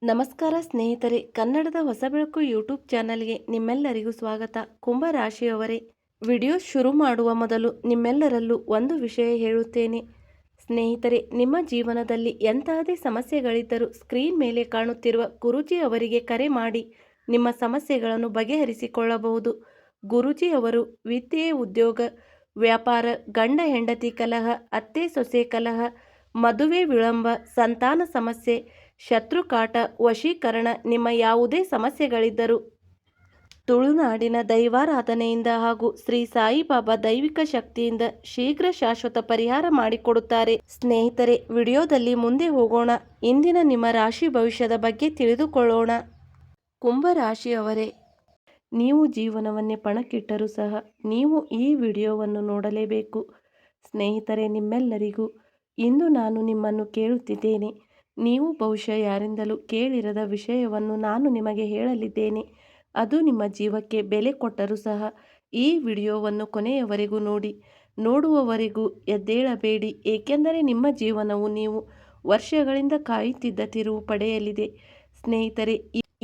ನಮಸ್ಕಾರ ಸ್ನೇಹಿತರೆ, ಕನ್ನಡದ ಹೊಸ ಬೆಳಕು ಯೂಟ್ಯೂಬ್ ಚಾನಲ್ಗೆ ನಿಮ್ಮೆಲ್ಲರಿಗೂ ಸ್ವಾಗತ. ಕುಂಭ ರಾಶಿಯವರೇ, ವಿಡಿಯೋ ಶುರು ಮಾಡುವ ಮೊದಲು ನಿಮ್ಮೆಲ್ಲರಲ್ಲೂ ಒಂದು ವಿಷಯ ಹೇಳುತ್ತೇನೆ. ಸ್ನೇಹಿತರೆ, ನಿಮ್ಮ ಜೀವನದಲ್ಲಿ ಎಂತಹದೇ ಸಮಸ್ಯೆಗಳಿದ್ದರೂ ಸ್ಕ್ರೀನ್ ಮೇಲೆ ಕಾಣುತ್ತಿರುವ ಗುರೂಜಿ ಅವರಿಗೆ ಕರೆ ಮಾಡಿ ನಿಮ್ಮ ಸಮಸ್ಯೆಗಳನ್ನು ಬಗೆಹರಿಸಿಕೊಳ್ಳಬಹುದು. ಗುರೂಜಿ ಅವರು ವಿದ್ಯೆ, ಉದ್ಯೋಗ, ವ್ಯಾಪಾರ, ಗಂಡ ಹೆಂಡತಿ ಕಲಹ, ಅತ್ತೆ ಸೊಸೆ ಕಲಹ, ಮದುವೆ ವಿಳಂಬ, ಸಂತಾನ ಸಮಸ್ಯೆ, ಶತ್ರುಕಾಟ, ವಶೀಕರಣ, ನಿಮ್ಮ ಯಾವುದೇ ಸಮಸ್ಯೆಗಳಿದ್ದರೂ ತುಳುನಾಡಿನ ದೈವಾರಾಧನೆಯಿಂದ ಹಾಗೂ ಶ್ರೀ ಸಾಯಿಬಾಬಾ ದೈವಿಕ ಶಕ್ತಿಯಿಂದ ಶೀಘ್ರ ಶಾಶ್ವತ ಪರಿಹಾರ ಮಾಡಿಕೊಡುತ್ತಾರೆ. ಸ್ನೇಹಿತರೆ, ವಿಡಿಯೋದಲ್ಲಿ ಮುಂದೆ ಹೋಗೋಣ. ಇಂದಿನ ನಿಮ್ಮ ರಾಶಿ ಭವಿಷ್ಯದ ಬಗ್ಗೆ ತಿಳಿದುಕೊಳ್ಳೋಣ. ಕುಂಭ ರಾಶಿಯವರೇ, ನೀವು ಜೀವನವನ್ನೇ ಪಣಕ್ಕಿಟ್ಟರೂ ಸಹ ನೀವು ಈ ವಿಡಿಯೋವನ್ನು ನೋಡಲೇಬೇಕು. ಸ್ನೇಹಿತರೆ, ನಿಮ್ಮೆಲ್ಲರಿಗೂ ಇಂದು ನಾನು ನಿಮ್ಮನ್ನು ಕೇಳುತ್ತಿದ್ದೇನೆ. ನೀವು ಬಹುಶಃ ಯಾರಿಂದಲೂ ಕೇಳಿರದ ವಿಷಯವನ್ನು ನಾನು ನಿಮಗೆ ಹೇಳಲಿದ್ದೇನೆ. ಅದು ನಿಮ್ಮ ಜೀವಕ್ಕೆ ಬೆಲೆ ಕೊಟ್ಟರೂ ಸಹ ಈ ವಿಡಿಯೋವನ್ನು ಕೊನೆಯವರೆಗೂ ನೋಡಿ. ನೋಡುವವರೆಗೂ ಎದ್ದೇಳಬೇಡಿ, ಏಕೆಂದರೆ ನಿಮ್ಮ ಜೀವನವು ನೀವು ವರ್ಷಗಳಿಂದ ಕಾಯುತ್ತಿದ್ದ ತಿರುವು ಪಡೆಯಲಿದೆ. ಸ್ನೇಹಿತರೆ,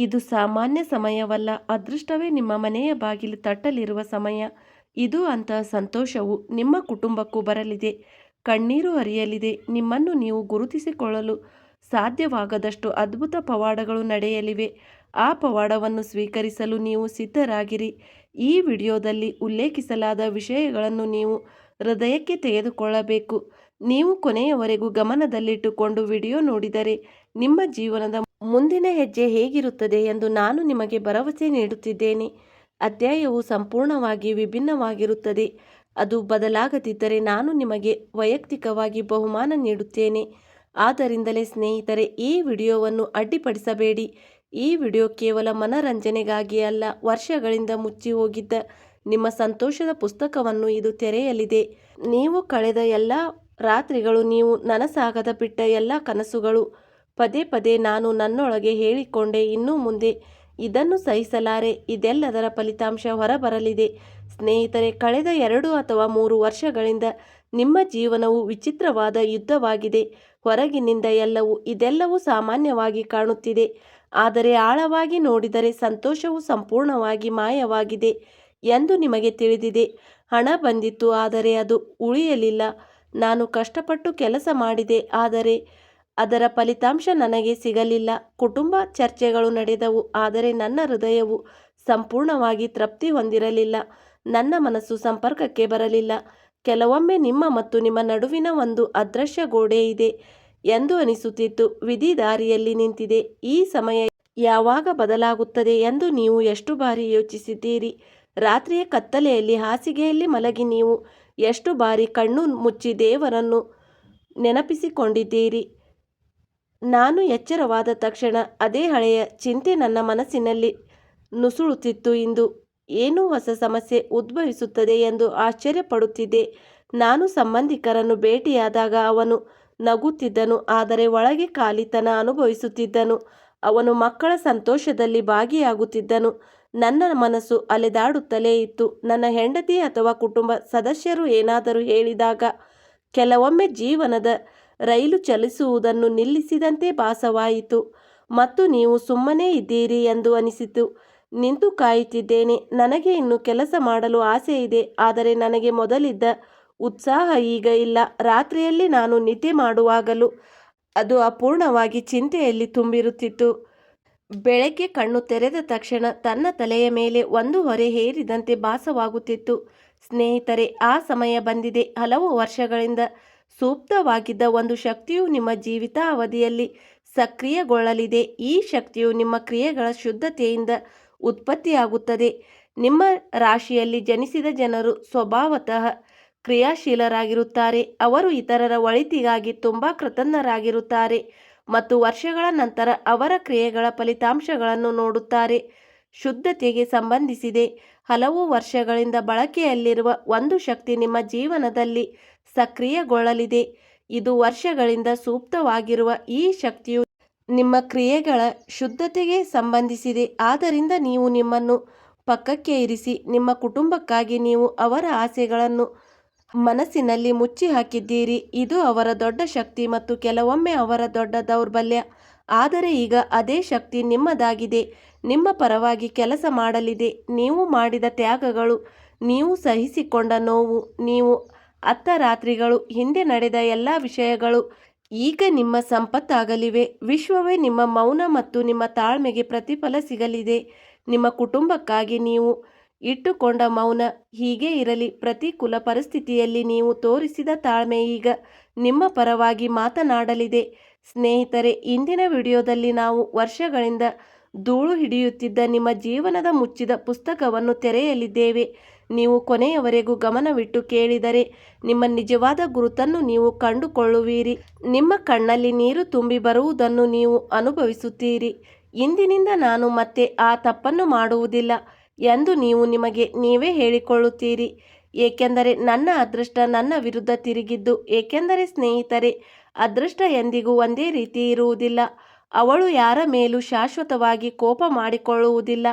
ಇದು ಸಾಮಾನ್ಯ ಸಮಯವಲ್ಲ. ಅದೃಷ್ಟವೇ ನಿಮ್ಮ ಮನೆಯ ಬಾಗಿಲು ತಟ್ಟಲಿರುವ ಸಮಯ ಇದು. ಅಂತಹ ಸಂತೋಷವು ನಿಮ್ಮ ಕುಟುಂಬಕ್ಕೂ ಬರಲಿದೆ. ಕಣ್ಣೀರು ಹರಿಯಲಿದೆ. ನಿಮ್ಮನ್ನು ನೀವು ಗುರುತಿಸಿಕೊಳ್ಳಲು ಸಾಧ್ಯವಾಗದಷ್ಟು ಅದ್ಭುತ ಪವಾಡಗಳು ನಡೆಯಲಿವೆ. ಆ ಪವಾಡವನ್ನು ಸ್ವೀಕರಿಸಲು ನೀವು ಸಿದ್ಧರಾಗಿರಿ. ಈ ವಿಡಿಯೋದಲ್ಲಿ ಉಲ್ಲೇಖಿಸಲಾದ ವಿಷಯಗಳನ್ನು ನೀವು ಹೃದಯಕ್ಕೆ ತೆಗೆದುಕೊಳ್ಳಬೇಕು. ನೀವು ಕೊನೆಯವರೆಗೂ ಗಮನದಲ್ಲಿಟ್ಟುಕೊಂಡು ವಿಡಿಯೋ ನೋಡಿದರೆ ನಿಮ್ಮ ಜೀವನದ ಮುಂದಿನ ಹೆಜ್ಜೆ ಹೇಗಿರುತ್ತದೆ ಎಂದು ನಾನು ನಿಮಗೆ ಭರವಸೆ ನೀಡುತ್ತಿದ್ದೇನೆ. ಅಧ್ಯಾಯವು ಸಂಪೂರ್ಣವಾಗಿ ವಿಭಿನ್ನವಾಗಿರುತ್ತದೆ. ಅದು ಬದಲಾಗದಿದ್ದರೆ ನಾನು ನಿಮಗೆ ವೈಯಕ್ತಿಕವಾಗಿ ಬಹುಮಾನ ನೀಡುತ್ತೇನೆ. ಆದ್ದರಿಂದಲೇ ಸ್ನೇಹಿತರೆ, ಈ ವಿಡಿಯೋವನ್ನು ಅಡ್ಡಿಪಡಿಸಬೇಡಿ. ಈ ವಿಡಿಯೋ ಕೇವಲ ಮನರಂಜನೆಗಾಗಿ ಅಲ್ಲ, ವರ್ಷಗಳಿಂದ ಮುಚ್ಚಿ ಹೋಗಿದ್ದ ನಿಮ್ಮ ಸಂತೋಷದ ಪುಸ್ತಕವನ್ನು ಇದು ತೆರೆಯಲಿದೆ. ನೀವು ಕಳೆದ ಎಲ್ಲ ರಾತ್ರಿಗಳು, ನೀವು ನನಸಾಗದ ಬಿಟ್ಟ ಎಲ್ಲ ಕನಸುಗಳು, ಪದೇ ಪದೇ ನಾನು ನನ್ನೊಳಗೆ ಹೇಳಿಕೊಂಡೆ, ಇನ್ನು ಮುಂದೆ ಇದನ್ನು ಸಹಿಸಲಾರೆ, ಇದೆಲ್ಲದರ ಫಲಿತಾಂಶ ಹೊರಬರಲಿದೆ. ಸ್ನೇಹಿತರೆ, ಕಳೆದ 2 ಅಥವಾ 3 ವರ್ಷಗಳಿಂದ ನಿಮ್ಮ ಜೀವನವು ವಿಚಿತ್ರವಾದ ಯುದ್ಧವಾಗಿದೆ. ಹೊರಗಿನಿಂದ ಇದೆಲ್ಲವೂ ಸಾಮಾನ್ಯವಾಗಿ ಕಾಣುತ್ತಿದೆ. ಆದರೆ ಆಳವಾಗಿ ನೋಡಿದರೆ ಸಂತೋಷವು ಸಂಪೂರ್ಣವಾಗಿ ಮಾಯವಾಗಿದೆ ಎಂದು ನಿಮಗೆ ತಿಳಿದಿದೆ. ಹಣ ಬಂದಿತು, ಆದರೆ ಅದು ಉಳಿಯಲಿಲ್ಲ. ನಾನು ಕಷ್ಟಪಟ್ಟು ಕೆಲಸ ಮಾಡಿದೆ, ಆದರೆ ಅದರ ಫಲಿತಾಂಶ ನನಗೆ ಸಿಗಲಿಲ್ಲ. ಕುಟುಂಬ ಚರ್ಚೆಗಳು ನಡೆದವು, ಆದರೆ ನನ್ನ ಹೃದಯವು ಸಂಪೂರ್ಣವಾಗಿ ತೃಪ್ತಿ ಹೊಂದಿರಲಿಲ್ಲ. ನನ್ನ ಮನಸ್ಸು ಸಂಪರ್ಕಕ್ಕೆ ಬರಲಿಲ್ಲ. ಕೆಲವೊಮ್ಮೆ ನಿಮ್ಮ ಮತ್ತು ನಿಮ್ಮ ನಡುವಿನ ಒಂದು ಅದೃಶ್ಯ ಗೋಡೆ ಇದೆ ಎಂದು ಅನಿಸುತ್ತಿತ್ತು. ವಿಧಿ ದಾರಿಯಲ್ಲಿ ನಿಂತಿದೆ. ಈ ಸಮಯ ಯಾವಾಗ ಬದಲಾಗುತ್ತದೆ ಎಂದು ನೀವು ಎಷ್ಟು ಬಾರಿ ಯೋಚಿಸಿದ್ದೀರಿ? ರಾತ್ರಿಯ ಕತ್ತಲೆಯಲ್ಲಿ ಹಾಸಿಗೆಯಲ್ಲಿ ಮಲಗಿ ನೀವು ಎಷ್ಟು ಬಾರಿ ಕಣ್ಣು ಮುಚ್ಚಿ ದೇವರನ್ನು ನೆನಪಿಸಿಕೊಂಡಿದ್ದೀರಿ? ನಾನು ಎಚ್ಚರವಾದ ತಕ್ಷಣ ಅದೇ ಹಳೆಯ ಚಿಂತೆ ನನ್ನ ಮನಸ್ಸಿನಲ್ಲಿ ನುಸುಳುತ್ತಿತ್ತು. ಇಂದು ಏನೋ ಹೊಸ ಸಮಸ್ಯೆ ಉದ್ಭವಿಸುತ್ತದೆ ಎಂದು ಆಶ್ಚರ್ಯಪಡುತ್ತಿದ್ದೆ. ನಾನು ಸಂಬಂಧಿಕರನ್ನು ಭೇಟಿಯಾದಾಗ ಅವನು ನಗುತ್ತಿದ್ದನು, ಆದರೆ ಒಳಗೆ ಖಾಲಿತನ ಅನುಭವಿಸುತ್ತಿದ್ದನು. ಅವನು ಮಕ್ಕಳ ಸಂತೋಷದಲ್ಲಿ ಭಾಗಿಯಾಗುತ್ತಿದ್ದನು. ನನ್ನ ಮನಸ್ಸು ಅಲೆದಾಡುತ್ತಲೇ ಇತ್ತು. ನನ್ನ ಹೆಂಡತಿ ಅಥವಾ ಕುಟುಂಬ ಸದಸ್ಯರು ಏನಾದರೂ ಹೇಳಿದಾಗ ಕೆಲವೊಮ್ಮೆ ಜೀವನದ ರೈಲು ಚಲಿಸುವುದನ್ನು ನಿಲ್ಲಿಸಿದಂತೆ ಭಾಸವಾಯಿತು ಮತ್ತು ನೀವು ಸುಮ್ಮನೆ ಇದ್ದೀರಿ ಎಂದು ಅನಿಸಿತು. ನಿಂತು ಕಾಯುತ್ತಿದ್ದೇನೆ. ನನಗೆ ಇನ್ನೂ ಕೆಲಸ ಮಾಡಲು ಆಸೆ ಇದೆ, ಆದರೆ ನನಗೆ ಮೊದಲಿದ್ದ ಉತ್ಸಾಹ ಈಗ ಇಲ್ಲ. ರಾತ್ರಿಯಲ್ಲಿ ನಾನು ನಿದ್ದೆ ಮಾಡುವಾಗಲೂ ಅದು ಅಪೂರ್ಣವಾಗಿ ಚಿಂತೆಯಲ್ಲಿ ತುಂಬಿರುತ್ತಿತ್ತು. ಬೆಳಗ್ಗೆ ಕಣ್ಣು ತೆರೆದ ತಕ್ಷಣ ತನ್ನ ತಲೆಯ ಮೇಲೆ ಒಂದು ಹೊರೆ ಹೇರಿದಂತೆ ಭಾಸವಾಗುತ್ತಿತ್ತು. ಸ್ನೇಹಿತರೆ, ಆ ಸಮಯ ಬಂದಿದೆ. ಹಲವು ವರ್ಷಗಳಿಂದ ಸುಪ್ತವಾಗಿದ್ದ ಒಂದು ಶಕ್ತಿಯು ನಿಮ್ಮ ಜೀವಿತಾವಧಿಯಲ್ಲಿ ಸಕ್ರಿಯಗೊಳ್ಳಲಿದೆ. ಈ ಶಕ್ತಿಯು ನಿಮ್ಮ ಕ್ರಿಯೆಗಳ ಶುದ್ಧತೆಯಿಂದ ಉತ್ಪತ್ತಿಯಾಗುತ್ತದೆ. ನಿಮ್ಮ ರಾಶಿಯಲ್ಲಿ ಜನಿಸಿದ ಜನರು ಸ್ವಭಾವತಃ ಕ್ರಿಯಾಶೀಲರಾಗಿರುತ್ತಾರೆ. ಅವರು ಇತರರ ಒಳಿತಿಗಾಗಿ ತುಂಬ ಕೃತಜ್ಞರಾಗಿರುತ್ತಾರೆ ಮತ್ತು ವರ್ಷಗಳ ನಂತರ ಅವರ ಕ್ರಿಯೆಗಳ ಫಲಿತಾಂಶಗಳನ್ನು ನೋಡುತ್ತಾರೆ. ಶುದ್ಧತೆಗೆ ಸಂಬಂಧಿಸಿದೆ. ಹಲವು ವರ್ಷಗಳಿಂದ ಬಳಕೆಯಲ್ಲಿರುವ ಒಂದು ಶಕ್ತಿ ನಿಮ್ಮ ಜೀವನದಲ್ಲಿ ಸಕ್ರಿಯಗೊಳ್ಳಲಿದೆ. ಇದು ವರ್ಷಗಳಿಂದ ಸುಪ್ತವಾಗಿರುವ ಈ ಶಕ್ತಿಯು ನಿಮ್ಮ ಕ್ರಿಯೆಗಳ ಶುದ್ಧತೆಗೆ ಸಂಬಂಧಿಸಿದೆ. ಆದ್ದರಿಂದ ನೀವು ನಿಮ್ಮನ್ನು ಪಕ್ಕಕ್ಕೆ ಇರಿಸಿ. ನಿಮ್ಮ ಕುಟುಂಬಕ್ಕಾಗಿ ನೀವು ಅವರ ಆಸೆಗಳನ್ನು ಮನಸ್ಸಿನಲ್ಲಿ ಮುಚ್ಚಿ ಹಾಕಿದ್ದೀರಿ. ಇದು ಅವರ ದೊಡ್ಡ ಶಕ್ತಿ ಮತ್ತು ಕೆಲವೊಮ್ಮೆ ಅವರ ದೊಡ್ಡ ದೌರ್ಬಲ್ಯ. ಆದರೆ ಈಗ ಅದೇ ಶಕ್ತಿ ನಿಮ್ಮದಾಗಿದೆ, ನಿಮ್ಮ ಪರವಾಗಿ ಕೆಲಸ ಮಾಡಲಿದೆ. ನೀವು ಮಾಡಿದ ತ್ಯಾಗಗಳು, ನೀವು ಸಹಿಸಿಕೊಂಡ ನೋವು, ನೀವು ಅತ್ತ ರಾತ್ರಿಗಳು, ಹಿಂದೆ ನಡೆದ ಎಲ್ಲ ವಿಷಯಗಳು ಈಗ ನಿಮ್ಮ ಸಂಪತ್ತಾಗಲಿವೆ. ವಿಶ್ವವೇ ನಿಮ್ಮ ಮೌನ ಮತ್ತು ನಿಮ್ಮ ತಾಳ್ಮೆಗೆ ಪ್ರತಿಫಲ ಸಿಗಲಿದೆ. ನಿಮ್ಮ ಕುಟುಂಬಕ್ಕಾಗಿ ನೀವು ಇಟ್ಟುಕೊಂಡ ಮೌನ ಹೀಗೆ ಇರಲಿ. ಪ್ರತಿಕೂಲ ಪರಿಸ್ಥಿತಿಯಲ್ಲಿ ನೀವು ತೋರಿಸಿದ ತಾಳ್ಮೆ ಈಗ ನಿಮ್ಮ ಪರವಾಗಿ ಮಾತನಾಡಲಿದೆ. ಸ್ನೇಹಿತರೆ, ಇಂದಿನ ವಿಡಿಯೋದಲ್ಲಿ ನಾವು ವರ್ಷಗಳಿಂದ ಧೂಳು ಹಿಡಿಯುತ್ತಿದ್ದ ನಿಮ್ಮ ಜೀವನದ ಮುಚ್ಚಿದ ಪುಸ್ತಕವನ್ನು ತೆರೆಯಲಿದ್ದೇವೆ. ನೀವು ಕೊನೆಯವರೆಗೂ ಗಮನವಿಟ್ಟು ಕೇಳಿದರೆ ನಿಮ್ಮ ನಿಜವಾದ ಗುರುತನ್ನು ನೀವು ಕಂಡುಕೊಳ್ಳುವಿರಿ. ನಿಮ್ಮ ಕಣ್ಣಲ್ಲಿ ನೀರು ತುಂಬಿ ಬರುವುದನ್ನು ನೀವು ಅನುಭವಿಸುತ್ತೀರಿ. ಇಂದಿನಿಂದ ನಾನು ಮತ್ತೆ ಆ ತಪ್ಪನ್ನು ಮಾಡುವುದಿಲ್ಲ ಎಂದು ನೀವು ನಿಮಗೆ ನೀವೇ ಹೇಳಿಕೊಳ್ಳುತ್ತೀರಿ. ಏಕೆಂದರೆ ನನ್ನ ಅದೃಷ್ಟ ನನ್ನ ವಿರುದ್ಧ ತಿರುಗಿದ್ದು. ಏಕೆಂದರೆ ಸ್ನೇಹಿತರೆ, ಅದೃಷ್ಟ ಎಂದಿಗೂ ಒಂದೇ ರೀತಿ ಇರುವುದಿಲ್ಲ. ಅವಳು ಯಾರ ಮೇಲೂ ಶಾಶ್ವತವಾಗಿ ಕೋಪ ಮಾಡಿಕೊಳ್ಳುವುದಿಲ್ಲ.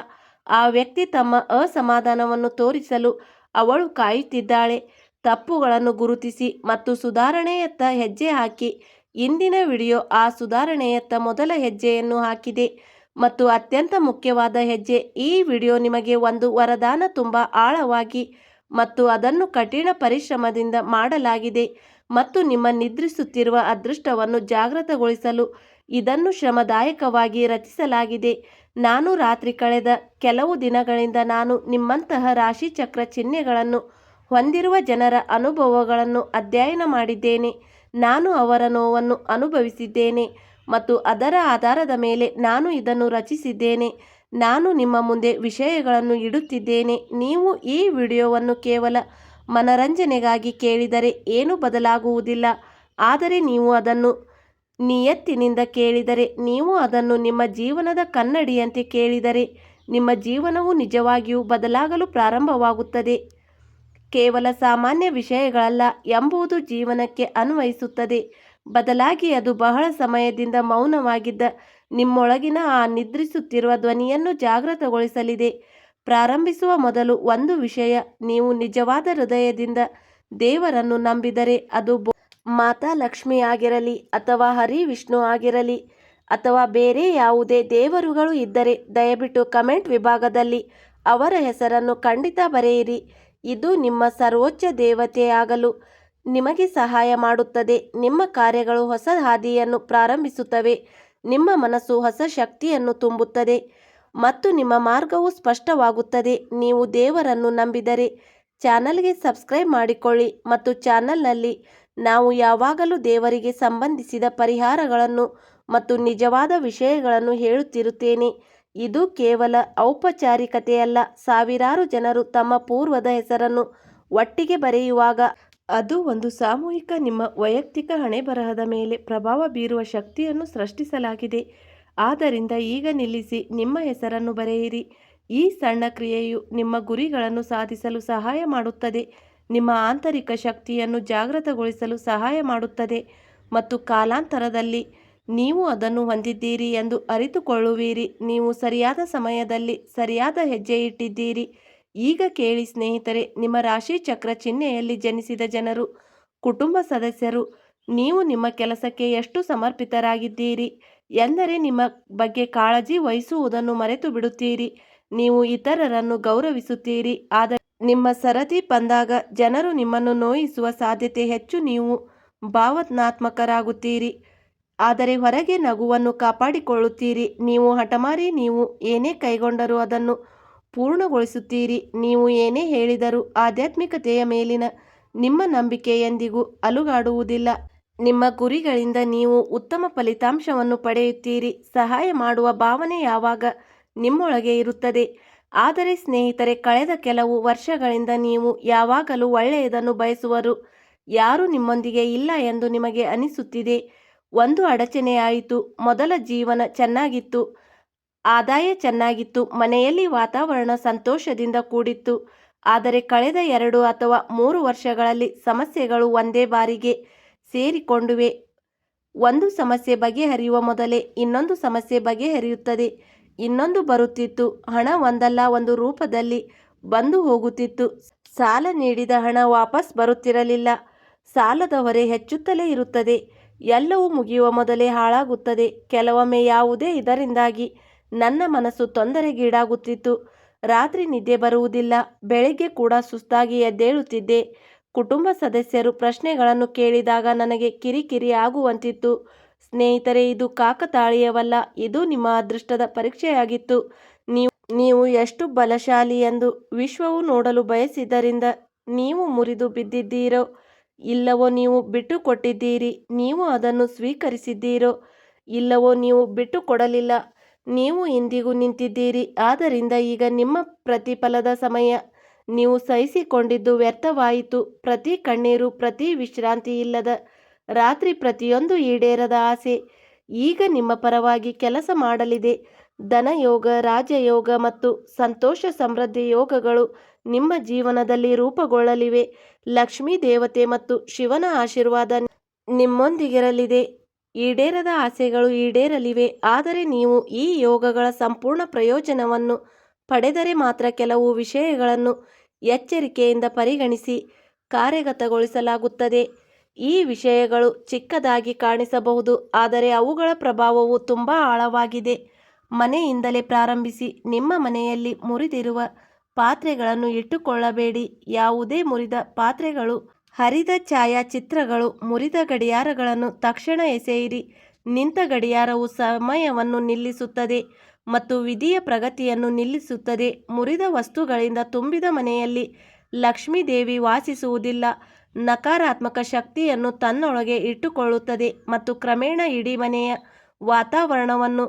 ಆ ವ್ಯಕ್ತಿ ತಮ್ಮ ಅಸಮಾಧಾನವನ್ನು ತೋರಿಸಲು ಅವಳು ಕಾಯುತ್ತಿದ್ದಾಳೆ. ತಪ್ಪುಗಳನ್ನು ಗುರುತಿಸಿ ಮತ್ತು ಸುಧಾರಣೆಯತ್ತ ಹೆಜ್ಜೆ ಹಾಕಿ. ಇಂದಿನ ವಿಡಿಯೋ ಆ ಸುಧಾರಣೆಯತ್ತ ಮೊದಲ ಹೆಜ್ಜೆಯನ್ನು ಹಾಕಿದೆ ಮತ್ತು ಅತ್ಯಂತ ಮುಖ್ಯವಾದ ಹೆಜ್ಜೆ. ಈ ವಿಡಿಯೋ ನಿಮಗೆ ಒಂದು ವರದಾನ, ತುಂಬ ಆಳವಾಗಿ ಮತ್ತು ಅದನ್ನು ಕಠಿಣ ಪರಿಶ್ರಮದಿಂದ ಮಾಡಲಾಗಿದೆ ಮತ್ತು ನಿಮ್ಮ ನಿದ್ರಿಸುತ್ತಿರುವ ಅದೃಷ್ಟವನ್ನು ಜಾಗೃತಗೊಳಿಸಲು ಇದನ್ನು ಶ್ರಮದಾಯಕವಾಗಿ ರಚಿಸಲಾಗಿದೆ. ನಾನು ರಾತ್ರಿ ಕಳೆದ ಕೆಲವು ದಿನಗಳಿಂದ ನಾನು ನಿಮ್ಮಂತಹ ರಾಶಿಚಕ್ರ ಚಿಹ್ನೆಗಳನ್ನು ಹೊಂದಿರುವ ಜನರ ಅನುಭವಗಳನ್ನು ಅಧ್ಯಯನ ಮಾಡಿದ್ದೇನೆ. ನಾನು ಅವರ ನೋವನ್ನು ಅನುಭವಿಸಿದ್ದೇನೆ ಮತ್ತು ಅದರ ಆಧಾರದ ಮೇಲೆ ನಾನು ಇದನ್ನು ರಚಿಸಿದ್ದೇನೆ. ನಾನು ನಿಮ್ಮ ಮುಂದೆ ವಿಷಯಗಳನ್ನು ಇಡುತ್ತಿದ್ದೇನೆ. ನೀವು ಈ ವಿಡಿಯೋವನ್ನು ಕೇವಲ ಮನರಂಜನೆಗಾಗಿ ಕೇಳಿದರೆ ಏನೂ ಬದಲಾಗುವುದಿಲ್ಲ. ಆದರೆ ನೀವು ಅದನ್ನು ನಿಯತ್ತಿನಿಂದ ಕೇಳಿದರೆ, ನೀವು ಅದನ್ನು ನಿಮ್ಮ ಜೀವನದ ಕನ್ನಡಿಯಂತೆ ಕೇಳಿದರೆ, ನಿಮ್ಮ ಜೀವನವು ನಿಜವಾಗಿಯೂ ಬದಲಾಗಲು ಪ್ರಾರಂಭವಾಗುತ್ತದೆ. ಕೇವಲ ಸಾಮಾನ್ಯ ವಿಷಯಗಳಲ್ಲ ಎಂಬುದು ಜೀವನಕ್ಕೆ ಅನ್ವಯಿಸುತ್ತದೆ. ಬದಲಾಗಿ ಅದು ಬಹಳ ಸಮಯದಿಂದ ಮೌನವಾಗಿದ್ದ ನಿಮ್ಮೊಳಗಿನ ಆ ನಿದ್ರಿಸುತ್ತಿರುವ ಧ್ವನಿಯನ್ನು ಜಾಗೃತಗೊಳಿಸಲಿದೆ. ಪ್ರಾರಂಭಿಸುವ ಮೊದಲು ಒಂದು ವಿಷಯ, ನೀವು ನಿಜವಾದ ಹೃದಯದಿಂದ ದೇವರನ್ನು ನಂಬಿದರೆ, ಅದು ಮಾತಾ ಲಕ್ಷ್ಮಿ ಆಗಿರಲಿ ಅಥವಾ ಹರಿ ವಿಷ್ಣು ಆಗಿರಲಿ ಅಥವಾ ಬೇರೆ ಯಾವುದೇ ದೇವರುಗಳು ಇದ್ದರೆ, ದಯವಿಟ್ಟು ಕಮೆಂಟ್ ವಿಭಾಗದಲ್ಲಿ ಅವರ ಹೆಸರನ್ನು ಖಂಡಿತ ಬರೆಯಿರಿ. ಇದು ನಿಮ್ಮ ಸರ್ವೋಚ್ಚ ದೇವತೆಯಾಗಲು ನಿಮಗೆ ಸಹಾಯ ಮಾಡುತ್ತದೆ. ನಿಮ್ಮ ಕಾರ್ಯಗಳು ಹೊಸ ಹಾದಿಯನ್ನು ಪ್ರಾರಂಭಿಸುತ್ತವೆ. ನಿಮ್ಮ ಮನಸ್ಸು ಹೊಸ ಶಕ್ತಿಯನ್ನು ತುಂಬುತ್ತದೆ ಮತ್ತು ನಿಮ್ಮ ಮಾರ್ಗವು ಸ್ಪಷ್ಟವಾಗುತ್ತದೆ. ನೀವು ದೇವರನ್ನು ನಂಬಿದರೆ ಚಾನಲ್ಗೆ ಸಬ್ಸ್ಕ್ರೈಬ್ ಮಾಡಿಕೊಳ್ಳಿ ಮತ್ತು ಚಾನಲ್ನಲ್ಲಿ ನಾವು ಯಾವಾಗಲೂ ದೇವರಿಗೆ ಸಂಬಂಧಿಸಿದ ಪರಿಹಾರಗಳನ್ನು ಮತ್ತು ನಿಜವಾದ ವಿಷಯಗಳನ್ನು ಹೇಳುತ್ತಿರುತ್ತೇನೆ. ಇದು ಕೇವಲ ಔಪಚಾರಿಕತೆಯಲ್ಲ. ಸಾವಿರಾರು ಜನರು ತಮ್ಮ ಪೂರ್ವದ ಹೆಸರನ್ನು ಒಟ್ಟಿಗೆ ಬರೆಯುವಾಗ ಅದು ಒಂದು ಸಾಮೂಹಿಕ, ನಿಮ್ಮ ವೈಯಕ್ತಿಕ ಹಣೆಬರಹದ ಮೇಲೆ ಪ್ರಭಾವ ಬೀರುವ ಶಕ್ತಿಯನ್ನು ಸೃಷ್ಟಿಸಲಾಗಿದೆ. ಆದ್ದರಿಂದ ಈಗ ನಿಲ್ಲಿಸಿ, ನಿಮ್ಮ ಹೆಸರನ್ನು ಬರೆಯಿರಿ. ಈ ಸಣ್ಣ ಕ್ರಿಯೆಯು ನಿಮ್ಮ ಗುರಿಗಳನ್ನು ಸಾಧಿಸಲು ಸಹಾಯ ಮಾಡುತ್ತದೆ, ನಿಮ್ಮ ಆಂತರಿಕ ಶಕ್ತಿಯನ್ನು ಜಾಗೃತಗೊಳಿಸಲು ಸಹಾಯ ಮಾಡುತ್ತದೆ ಮತ್ತು ಕಾಲಾಂತರದಲ್ಲಿ ನೀವು ಅದನ್ನು ಹೊಂದಿದ್ದೀರಿ ಎಂದು ಅರಿತುಕೊಳ್ಳುವಿರಿ. ನೀವು ಸರಿಯಾದ ಸಮಯದಲ್ಲಿ ಸರಿಯಾದ ಹೆಜ್ಜೆ ಇಟ್ಟಿದ್ದೀರಿ. ಈಗ ಕೇಳಿ ಸ್ನೇಹಿತರೆ, ನಿಮ್ಮ ರಾಶಿ ಚಕ್ರ ಚಿಹ್ನೆಯಲ್ಲಿ ಜನಿಸಿದ ಜನರು, ಕುಟುಂಬ ಸದಸ್ಯರು, ನೀವು ನಿಮ್ಮ ಕೆಲಸಕ್ಕೆ ಎಷ್ಟು ಸಮರ್ಪಿತರಾಗಿದ್ದೀರಿ ಎಂದರೆ ನಿಮ್ಮ ಬಗ್ಗೆ ಕಾಳಜಿ ವಹಿಸುವುದನ್ನು ಮರೆತು ಬಿಡುತ್ತೀರಿ. ನೀವು ಇತರರನ್ನು ಗೌರವಿಸುತ್ತೀರಿ, ಆದರೆ ನಿಮ್ಮ ಸರದಿ ಬಂದಾಗ ಜನರು ನಿಮ್ಮನ್ನು ನೋಯಿಸುವ ಸಾಧ್ಯತೆ ಹೆಚ್ಚು. ನೀವು ಭಾವನಾತ್ಮಕರಾಗುತ್ತೀರಿ, ಆದರೆ ಹೊರಗೆ ನಗುವನ್ನು ಕಾಪಾಡಿಕೊಳ್ಳುತ್ತೀರಿ. ನೀವು ಹಠಮಾರಿ, ನೀವು ಏನೇ ಕೈಗೊಂಡರೂ ಅದನ್ನು ಪೂರ್ಣಗೊಳಿಸುತ್ತೀರಿ. ನೀವು ಏನೇ ಹೇಳಿದರೂ ಆಧ್ಯಾತ್ಮಿಕತೆಯ ಮೇಲಿನ ನಿಮ್ಮ ನಂಬಿಕೆ ಎಂದಿಗೂ ಅಲುಗಾಡುವುದಿಲ್ಲ. ನಿಮ್ಮ ಗುರಿಗಳಿಂದ ನೀವು ಉತ್ತಮ ಫಲಿತಾಂಶವನ್ನು ಪಡೆಯುತ್ತೀರಿ. ಸಹಾಯ ಮಾಡುವ ಭಾವನೆ ಯಾವಾಗ ನಿಮ್ಮೊಳಗೆ ಇರುತ್ತದೆ. ಆದರೆ ಸ್ನೇಹಿತರೆ, ಕಳೆದ ಕೆಲವು ವರ್ಷಗಳಿಂದ ನೀವು ಯಾವಾಗಲೂ ಒಳ್ಳೆಯದನ್ನು ಬಯಸುವರು. ಯಾರೂ ನಿಮ್ಮೊಂದಿಗೆ ಇಲ್ಲ ಎಂದು ನಿಮಗೆ ಅನಿಸುತ್ತಿದೆ. ಒಂದು ಅಡಚಣೆಯಾಯಿತು. ಮೊದಲ ಜೀವನ ಚೆನ್ನಾಗಿತ್ತು, ಆದಾಯ ಚೆನ್ನಾಗಿತ್ತು, ಮನೆಯಲ್ಲಿ ವಾತಾವರಣ ಸಂತೋಷದಿಂದ ಕೂಡಿತ್ತು. ಆದರೆ ಕಳೆದ 2 ಅಥವಾ 3 ವರ್ಷಗಳಲ್ಲಿ ಸಮಸ್ಯೆಗಳು ಒಂದೇ ಬಾರಿಗೆ ಸೇರಿಕೊಂಡಿವೆ. ಒಂದು ಸಮಸ್ಯೆ ಬಗೆಹರಿಯುವ ಮೊದಲೇ ಇನ್ನೊಂದು ಸಮಸ್ಯೆ ಬಗೆಹರಿಯುತ್ತದೆ. ಇನ್ನೊಂದು ಬರುತ್ತಿತ್ತು. ಹಣ ಒಂದಲ್ಲ ಒಂದು ರೂಪದಲ್ಲಿ ಬಂದು ಹೋಗುತ್ತಿತ್ತು. ಸಾಲ ನೀಡಿದ ಹಣ ವಾಪಸ್ ಬರುತ್ತಿರಲಿಲ್ಲ. ಸಾಲದ ಹೊರೆ ಹೆಚ್ಚುತ್ತಲೇ ಇರುತ್ತದೆ. ಎಲ್ಲವೂ ಮುಗಿಯುವ ಮೊದಲೇ ಹಾಳಾಗುತ್ತದೆ. ಕೆಲವೊಮ್ಮೆ ಯಾವುದೇ ಇದರಿಂದಾಗಿ ನನ್ನ ಮನಸ್ಸು ತೊಂದರೆಗೀಡಾಗುತ್ತಿತ್ತು. ರಾತ್ರಿ ನಿದ್ದೆ ಬರುವುದಿಲ್ಲ. ಬೆಳಗ್ಗೆ ಕೂಡ ಸುಸ್ತಾಗಿ ಎದ್ದೇಳುತ್ತಿದ್ದೆ. ಕುಟುಂಬ ಸದಸ್ಯರು ಪ್ರಶ್ನೆಗಳನ್ನು ಕೇಳಿದಾಗ ನನಗೆ ಕಿರಿಕಿರಿ ಆಗುವಂತಿತ್ತು. ಸ್ನೇಹಿತರೆ, ಇದು ಕಾಕತಾಳೀಯವಲ್ಲ, ಇದು ನಿಮ್ಮ ಅದೃಷ್ಟದ ಪರೀಕ್ಷೆಯಾಗಿತ್ತು. ನೀವು ಎಷ್ಟು ಬಲಶಾಲಿ ಎಂದು ವಿಶ್ವವು ನೋಡಲು ಬಯಸಿದ್ದರಿಂದ ನೀವು ಮುರಿದು ಬಿದ್ದಿದ್ದೀರೋ ಇಲ್ಲವೋ ನೀವು ಬಿಟ್ಟುಕೊಟ್ಟಿದ್ದೀರಿ, ನೀವು ಅದನ್ನು ಸ್ವೀಕರಿಸಿದ್ದೀರೋ ಇಲ್ಲವೋ ನೀವು ಬಿಟ್ಟುಕೊಡಲಿಲ್ಲ, ನೀವು ಇಂದಿಗೂ ನಿಂತಿದ್ದೀರಿ. ಆದ್ದರಿಂದ ಈಗ ನಿಮ್ಮ ಪ್ರತಿಫಲದ ಸಮಯ. ನೀವು ಸಹಿಸಿಕೊಂಡಿದ್ದು ವ್ಯರ್ಥವಾಯಿತು. ಪ್ರತಿ ಕಣ್ಣೀರು, ಪ್ರತಿ ವಿಶ್ರಾಂತಿ ಇಲ್ಲದ ರಾತ್ರಿ, ಪ್ರತಿಯೊಂದು ಈಡೇರದ ಆಸೆ ಈಗ ನಿಮ್ಮ ಪರವಾಗಿ ಕೆಲಸ ಮಾಡಲಿದೆ. ಧನಯೋಗ, ರಾಜಯೋಗ ಮತ್ತು ಸಂತೋಷ ಸಮೃದ್ಧಿ ಯೋಗಗಳು ನಿಮ್ಮ ಜೀವನದಲ್ಲಿ ರೂಪುಗೊಳ್ಳಲಿವೆ. ಲಕ್ಷ್ಮೀ ದೇವತೆ ಮತ್ತು ಶಿವನ ಆಶೀರ್ವಾದ ನಿಮ್ಮೊಂದಿಗಿರಲಿದೆ. ಈಡೇರದ ಆಸೆಗಳು ಈಡೇರಲಿವೆ. ಆದರೆ ನೀವು ಈ ಯೋಗಗಳ ಸಂಪೂರ್ಣ ಪ್ರಯೋಜನವನ್ನು ಪಡೆದರೆ ಮಾತ್ರ. ಕೆಲವು ವಿಷಯಗಳನ್ನು ಎಚ್ಚರಿಕೆಯಿಂದ ಪರಿಗಣಿಸಿ ಕಾರ್ಯಗತಗೊಳಿಸಲಾಗುತ್ತದೆ. ಈ ವಿಷಯಗಳು ಚಿಕ್ಕದಾಗಿ ಕಾಣಿಸಬಹುದು, ಆದರೆ ಅವುಗಳ ಪ್ರಭಾವವು ತುಂಬ ಆಳವಾಗಿದೆ. ಮನೆಯಿಂದಲೇ ಪ್ರಾರಂಭಿಸಿ. ನಿಮ್ಮ ಮನೆಯಲ್ಲಿ ಮುರಿದಿರುವ ಪಾತ್ರೆಗಳನ್ನು ಇಟ್ಟುಕೊಳ್ಳಬೇಡಿ. ಯಾವುದೇ ಮುರಿದ ಪಾತ್ರೆಗಳು, ಹರಿದ ಛಾಯಾಚಿತ್ರಗಳು, ಮುರಿದ ಗಡಿಯಾರಗಳನ್ನು ತಕ್ಷಣ ಎಸೆಯಿರಿ. ನಿಂತ ಗಡಿಯಾರವು ಸಮಯವನ್ನು ನಿಲ್ಲಿಸುತ್ತದೆ ಮತ್ತು ವಿಧಿಯ ಪ್ರಗತಿಯನ್ನು ನಿಲ್ಲಿಸುತ್ತದೆ. ಮುರಿದ ವಸ್ತುಗಳಿಂದ ತುಂಬಿದ ಮನೆಯಲ್ಲಿ ಲಕ್ಷ್ಮೀ ದೇವಿ ವಾಸಿಸುವುದಿಲ್ಲ. ನಕಾರಾತ್ಮಕ ಶಕ್ತಿಯನ್ನು ತನ್ನೊಳಗೆ ಇಟ್ಟುಕೊಳ್ಳುತ್ತದೆ ಮತ್ತು ಕ್ರಮೇಣ ಇಡೀ ಮನೆಯ ವಾತಾವರಣವನ್ನು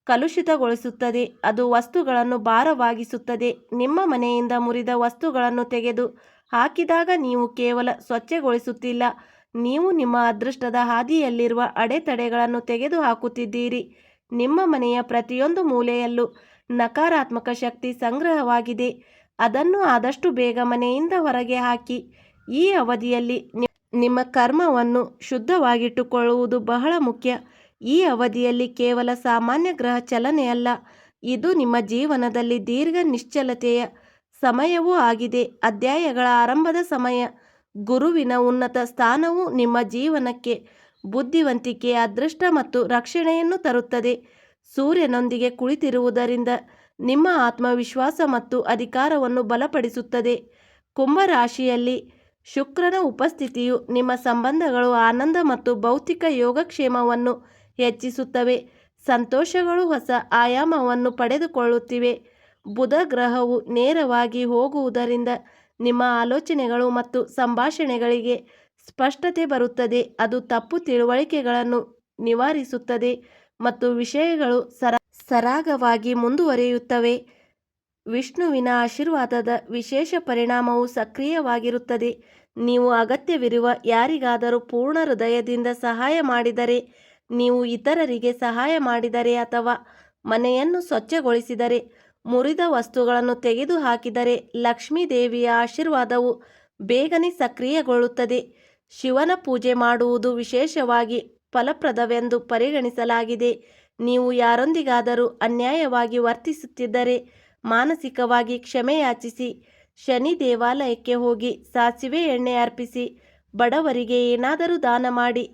ಕಲುಷಿತಗೊಳಿಸುತ್ತದೆ. ಅದು ವಸ್ತುಗಳನ್ನು ಭಾರವಾಗಿಸುತ್ತದೆ. ನಿಮ್ಮ ಮನೆಯಿಂದ ಮುರಿದ ವಸ್ತುಗಳನ್ನು ತೆಗೆದು ಹಾಕಿದಾಗ ನೀವು ಕೇವಲ ಸ್ವಚ್ಛಗೊಳಿಸುತ್ತಿಲ್ಲ, ನೀವು ನಿಮ್ಮ ಅದೃಷ್ಟದ ಹಾದಿಯಲ್ಲಿರುವ ಅಡೆತಡೆಗಳನ್ನು ತೆಗೆದುಹಾಕುತ್ತಿದ್ದೀರಿ. ನಿಮ್ಮ ಮನೆಯ ಪ್ರತಿಯೊಂದು ಮೂಲೆಯಲ್ಲೂ ನಕಾರಾತ್ಮಕ ಶಕ್ತಿ ಸಂಗ್ರಹವಾಗಿದೆ. ಅದನ್ನು ಆದಷ್ಟು ಬೇಗ ಮನೆಯಿಂದ ಹೊರಗೆ ಹಾಕಿ. ಈ ಅವಧಿಯಲ್ಲಿ ನಿಮ್ಮ ಕರ್ಮವನ್ನು ಶುದ್ಧವಾಗಿಟ್ಟುಕೊಳ್ಳುವುದು ಬಹಳ ಮುಖ್ಯ. ಈ ಅವಧಿಯಲ್ಲಿ ಕೇವಲ ಸಾಮಾನ್ಯ ಗ್ರಹ ಚಲನೆಯಲ್ಲ, ಇದು ನಿಮ್ಮ ಜೀವನದಲ್ಲಿ ದೀರ್ಘ ನಿಶ್ಚಲತೆಯ ಸಮಯವೂ ಆಗಿದೆ. ಅಧ್ಯಾಯಗಳ ಆರಂಭದ ಸಮಯ. ಗುರುವಿನ ಉನ್ನತ ಸ್ಥಾನವು ನಿಮ್ಮ ಜೀವನಕ್ಕೆ ಬುದ್ಧಿವಂತಿಕೆ, ಅದೃಷ್ಟ ಮತ್ತು ರಕ್ಷಣೆಯನ್ನು ತರುತ್ತದೆ. ಸೂರ್ಯನೊಂದಿಗೆ ಕುಳಿತಿರುವುದರಿಂದ ನಿಮ್ಮ ಆತ್ಮವಿಶ್ವಾಸ ಮತ್ತು ಅಧಿಕಾರವನ್ನು ಬಲಪಡಿಸುತ್ತದೆ. ಕುಂಭ ರಾಶಿಯಲ್ಲಿ ಶುಕ್ರನ ಉಪಸ್ಥಿತಿಯು ನಿಮ್ಮ ಸಂಬಂಧಗಳು, ಆನಂದ ಮತ್ತು ಭೌತಿಕ ಯೋಗಕ್ಷೇಮವನ್ನು ಹೆಚ್ಚಿಸುತ್ತವೆ. ಸಂತೋಷಗಳು ಹೊಸ ಆಯಾಮವನ್ನು ಪಡೆದುಕೊಳ್ಳುತ್ತಿವೆ. ಬುಧ ಗ್ರಹವು ನೇರವಾಗಿ ಹೋಗುವುದರಿಂದ ನಿಮ್ಮ ಆಲೋಚನೆಗಳು ಮತ್ತು ಸಂಭಾಷಣೆಗಳಿಗೆ ಸ್ಪಷ್ಟತೆ ಬರುತ್ತದೆ. ಅದು ತಪ್ಪು ತಿಳುವಳಿಕೆಗಳನ್ನು ನಿವಾರಿಸುತ್ತದೆ ಮತ್ತು ವಿಷಯಗಳು ಸರಾಗವಾಗಿ ಮುಂದುವರಿಯುತ್ತವೆ. ವಿಷ್ಣುವಿನ ಆಶೀರ್ವಾದದ ವಿಶೇಷ ಪರಿಣಾಮವು ಸಕ್ರಿಯವಾಗಿರುತ್ತದೆ. ನೀವು ಅಗತ್ಯವಿರುವ ಯಾರಿಗಾದರೂ ಪೂರ್ಣ ಹೃದಯದಿಂದ ಸಹಾಯ ಮಾಡಿದರೆ, ನೀವು ಇತರರಿಗೆ ಸಹಾಯ ಮಾಡಿದರೆ ಅಥವಾ ಮನೆಯನ್ನು ಸ್ವಚ್ಛಗೊಳಿಸಿದರೆ, ಮುರಿದ ವಸ್ತುಗಳನ್ನು ತೆಗೆದುಹಾಕಿದರೆ, ಲಕ್ಷ್ಮೀ ದೇವಿಯ ಆಶೀರ್ವಾದವು ಬೇಗನೆ ಸಕ್ರಿಯಗೊಳ್ಳುತ್ತದೆ. ಶಿವನ ಪೂಜೆ ಮಾಡುವುದು ವಿಶೇಷವಾಗಿ ಫಲಪ್ರದವೆಂದು ಪರಿಗಣಿಸಲಾಗಿದೆ. ನೀವು ಯಾರೊಂದಿಗಾದರೂ ಅನ್ಯಾಯವಾಗಿ ವರ್ತಿಸುತ್ತಿದ್ದರೆ ಮಾನಸಿಕವಾಗಿ ಕ್ಷಮೆಯಾಚಿಸಿ. ಶನಿ ದೇವಾಲಯಕ್ಕೆ ಹೋಗಿ ಸಾಸಿವೆ ಎಣ್ಣೆ ಅರ್ಪಿಸಿ. ಬಡವರಿಗೆ ಏನಾದರೂ ದಾನ ಮಾಡಿ.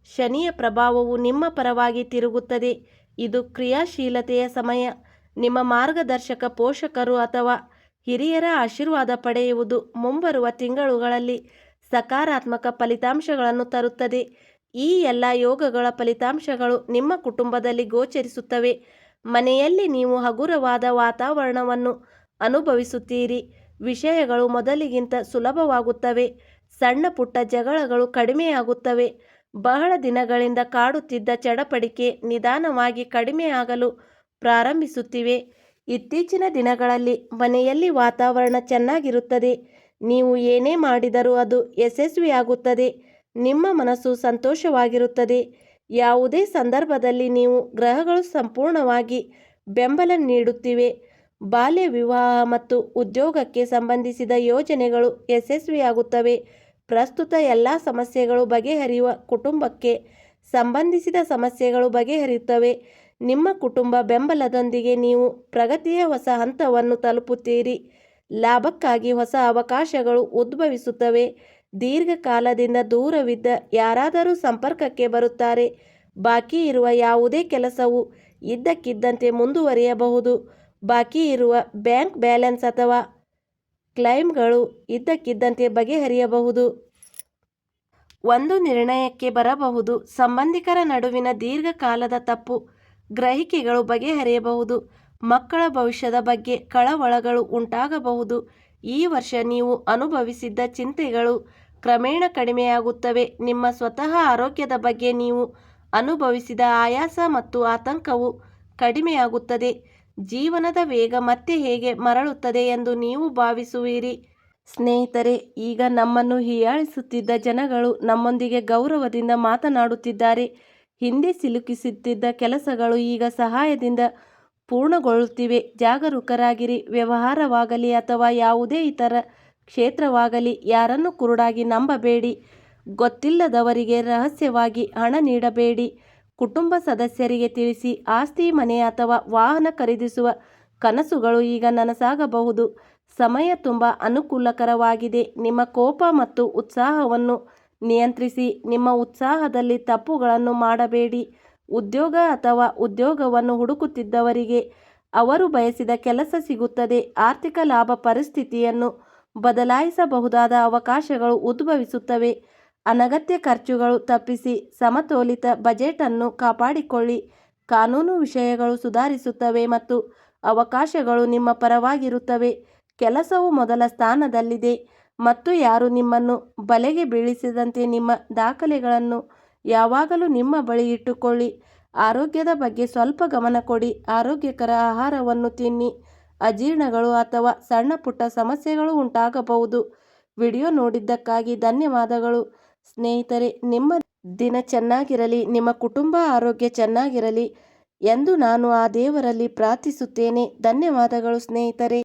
ಶನಿಯ ಪ್ರಭಾವವು ನಿಮ್ಮ ಪರವಾಗಿ ತಿರುಗುತ್ತದೆ. ಇದು ಕ್ರಿಯಾಶೀಲತೆಯ ಸಮಯ. ನಿಮ್ಮ ಮಾರ್ಗದರ್ಶಕ, ಪೋಷಕರು ಅಥವಾ ಹಿರಿಯರ ಆಶೀರ್ವಾದ ಪಡೆಯುವುದು ಮುಂಬರುವ ತಿಂಗಳುಗಳಲ್ಲಿ ಸಕಾರಾತ್ಮಕ ಫಲಿತಾಂಶಗಳನ್ನು ತರುತ್ತದೆ. ಈ ಎಲ್ಲ ಯೋಗಗಳ ಫಲಿತಾಂಶಗಳು ನಿಮ್ಮ ಕುಟುಂಬದಲ್ಲಿ ಗೋಚರಿಸುತ್ತವೆ. ಮನೆಯಲ್ಲಿ ನೀವು ಹಗುರವಾದ ವಾತಾವರಣವನ್ನು ಅನುಭವಿಸುತ್ತೀರಿ. ವಿಷಯಗಳು ಮೊದಲಿಗಿಂತ ಸುಲಭವಾಗುತ್ತವೆ. ಸಣ್ಣ ಪುಟ್ಟ ಜಗಳಗಳು ಕಡಿಮೆಯಾಗುತ್ತವೆ. ಬಹಳ ದಿನಗಳಿಂದ ಕಾಡುತ್ತಿದ್ದ ಚಡಪಡಿಕೆ ನಿಧಾನವಾಗಿ ಕಡಿಮೆಯಾಗಲು ಪ್ರಾರಂಭಿಸುತ್ತಿವೆ. ಇತ್ತೀಚಿನ ದಿನಗಳಲ್ಲಿ ಮನೆಯಲ್ಲಿ ವಾತಾವರಣ ಚೆನ್ನಾಗಿರುತ್ತದೆ. ನೀವು ಏನೇ ಮಾಡಿದರೂ ಅದು ಯಶಸ್ವಿಯಾಗುತ್ತದೆ. ನಿಮ್ಮ ಮನಸ್ಸು ಸಂತೋಷವಾಗಿರುತ್ತದೆ. ಯಾವುದೇ ಸಂದರ್ಭದಲ್ಲಿ ನೀವು ಗ್ರಹಗಳು ಸಂಪೂರ್ಣವಾಗಿ ಬೆಂಬಲ ನೀಡುತ್ತಿವೆ. ಬಾಲ್ಯ ವಿವಾಹ ಮತ್ತು ಉದ್ಯೋಗಕ್ಕೆ ಸಂಬಂಧಿಸಿದ ಯೋಜನೆಗಳು ಯಶಸ್ವಿಯಾಗುತ್ತವೆ. ಪ್ರಸ್ತುತ ಎಲ್ಲ ಸಮಸ್ಯೆಗಳು ಬಗೆಹರಿಯುವ. ಕುಟುಂಬಕ್ಕೆ ಸಂಬಂಧಿಸಿದ ಸಮಸ್ಯೆಗಳು ಬಗೆಹರಿಯುತ್ತವೆ. ನಿಮ್ಮ ಕುಟುಂಬ ಬೆಂಬಲದೊಂದಿಗೆ ನೀವು ಪ್ರಗತಿಯ ಹೊಸ ಹಂತವನ್ನು ತಲುಪುತ್ತೀರಿ. ಲಾಭಕ್ಕಾಗಿ ಹೊಸ ಅವಕಾಶಗಳು ಉದ್ಭವಿಸುತ್ತವೆ. ದೀರ್ಘಕಾಲದಿಂದ ದೂರವಿದ್ದ ಯಾರಾದರೂ ಸಂಪರ್ಕಕ್ಕೆ ಬರುತ್ತಾರೆ. ಬಾಕಿ ಇರುವ ಯಾವುದೇ ಕೆಲಸವು ಇದ್ದಕ್ಕಿದ್ದಂತೆ ಮುಂದುವರಿಯಬಹುದು. ಬಾಕಿ ಇರುವ ಬ್ಯಾಂಕ್ ಬ್ಯಾಲೆನ್ಸ್ ಅಥವಾ ಕ್ಲೈಮ್ಗಳು ಇದ್ದಕ್ಕಿದ್ದಂತೆ ಬಗೆಹರಿಯಬಹುದು. ಒಂದು ನಿರ್ಣಯಕ್ಕೆ ಬರಬಹುದು. ಸಂಬಂಧಿಕರ ನಡುವಿನ ದೀರ್ಘಕಾಲದ ತಪ್ಪು ಗ್ರಹಿಕೆಗಳು ಬಗೆಹರಿಯಬಹುದು. ಮಕ್ಕಳ ಭವಿಷ್ಯದ ಬಗ್ಗೆ ಕಳವಳಗಳು ಉಂಟಾಗಬಹುದು. ಈ ವರ್ಷ ನೀವು ಅನುಭವಿಸಿದ್ದ ಚಿಂತೆಗಳು ಕ್ರಮೇಣ ಕಡಿಮೆಯಾಗುತ್ತವೆ. ನಿಮ್ಮ ಸ್ವತಃ ಆರೋಗ್ಯದ ಬಗ್ಗೆ ನೀವು ಅನುಭವಿಸಿದ ಆಯಾಸ ಮತ್ತು ಆತಂಕವು ಕಡಿಮೆಯಾಗುತ್ತದೆ. ಜೀವನದ ವೇಗ ಮತ್ತೆ ಹೇಗೆ ಮರಳುತ್ತದೆ ಎಂದು ನೀವು ಭಾವಿಸುವಿರಿ. ಸ್ನೇಹಿತರೆ, ಈಗ ನಮ್ಮನ್ನು ಹೀಯಾಳಿಸುತ್ತಿದ್ದ ಜನಗಳು ನಮ್ಮೊಂದಿಗೆ ಗೌರವದಿಂದ ಮಾತನಾಡುತ್ತಿದ್ದಾರೆ. ಹಿಂದೆ ಸಿಲುಕಿಸುತ್ತಿದ್ದ ಕೆಲಸಗಳು ಈಗ ಸಹಾಯದಿಂದ ಪೂರ್ಣಗೊಳ್ಳುತ್ತಿವೆ. ಜಾಗರೂಕರಾಗಿರಿ. ವ್ಯವಹಾರವಾಗಲಿ ಅಥವಾ ಯಾವುದೇ ಇತರ ಕ್ಷೇತ್ರವಾಗಲಿ ಯಾರನ್ನು ಕುರುಡಾಗಿ ನಂಬಬೇಡಿ. ಗೊತ್ತಿಲ್ಲದವರಿಗೆ ರಹಸ್ಯವಾಗಿ ಹಣ ನೀಡಬೇಡಿ. ಕುಟುಂಬ ಸದಸ್ಯರಿಗೆ ತಿಳಿಸಿ. ಆಸ್ತಿ, ಮನೆ ಅಥವಾ ವಾಹನ ಖರೀದಿಸುವ ಕನಸುಗಳು ಈಗ ನನಸಾಗಬಹುದು. ಸಮಯ ತುಂಬ ಅನುಕೂಲಕರವಾಗಿದೆ. ನಿಮ್ಮ ಕೋಪ ಮತ್ತು ಉತ್ಸಾಹವನ್ನು ನಿಯಂತ್ರಿಸಿ. ನಿಮ್ಮ ಉತ್ಸಾಹದಲ್ಲಿ ತಪ್ಪುಗಳನ್ನು ಮಾಡಬೇಡಿ. ಉದ್ಯೋಗ ಅಥವಾ ಉದ್ಯೋಗವನ್ನು ಹುಡುಕುತ್ತಿದ್ದವರಿಗೆ ಅವರು ಬಯಸಿದ ಕೆಲಸ ಸಿಗುತ್ತದೆ. ಆರ್ಥಿಕ ಲಾಭ ಪರಿಸ್ಥಿತಿಯನ್ನು ಬದಲಾಯಿಸಬಹುದಾದ ಅವಕಾಶಗಳು ಉದ್ಭವಿಸುತ್ತವೆ. ಅನಗತ್ಯ ಖರ್ಚುಗಳು ತಪ್ಪಿಸಿ. ಸಮತೋಲಿತ ಬಜೆಟನ್ನು ಕಾಪಾಡಿಕೊಳ್ಳಿ. ಕಾನೂನು ವಿಷಯಗಳು ಸುಧಾರಿಸುತ್ತವೆ ಮತ್ತು ಅವಕಾಶಗಳು ನಿಮ್ಮ ಪರವಾಗಿರುತ್ತವೆ. ಕೆಲಸವು ಮೊದಲ ಸ್ಥಾನದಲ್ಲಿದೆ ಮತ್ತು ಯಾರೂ ನಿಮ್ಮನ್ನು ಬಲೆಗೆ ಬೀಳಿಸದಂತೆ ನಿಮ್ಮ ದಾಖಲೆಗಳನ್ನು ಯಾವಾಗಲೂ ನಿಮ್ಮ ಬಳಿ ಇಟ್ಟುಕೊಳ್ಳಿ. ಆರೋಗ್ಯದ ಬಗ್ಗೆ ಸ್ವಲ್ಪ ಗಮನ ಕೊಡಿ. ಆರೋಗ್ಯಕರ ಆಹಾರವನ್ನು ತಿನ್ನಿ. ಅಜೀರ್ಣಗಳು ಅಥವಾ ಸಣ್ಣ ಪುಟ್ಟ ಸಮಸ್ಯೆಗಳು ಉಂಟಾಗಬಹುದು. ವಿಡಿಯೋ ನೋಡಿದ್ದಕ್ಕಾಗಿ ಧನ್ಯವಾದಗಳು. ಸ್ನೇಹಿತರೆ, ನಿಮ್ಮ ದಿನ ಚೆನ್ನಾಗಿರಲಿ, ನಿಮ್ಮ ಕುಟುಂಬ ಆರೋಗ್ಯ ಚೆನ್ನಾಗಿರಲಿ ಎಂದು ನಾನು ಆ ದೇವರಲ್ಲಿ ಪ್ರಾರ್ಥಿಸುತ್ತೇನೆ. ಧನ್ಯವಾದಗಳು ಸ್ನೇಹಿತರೆ.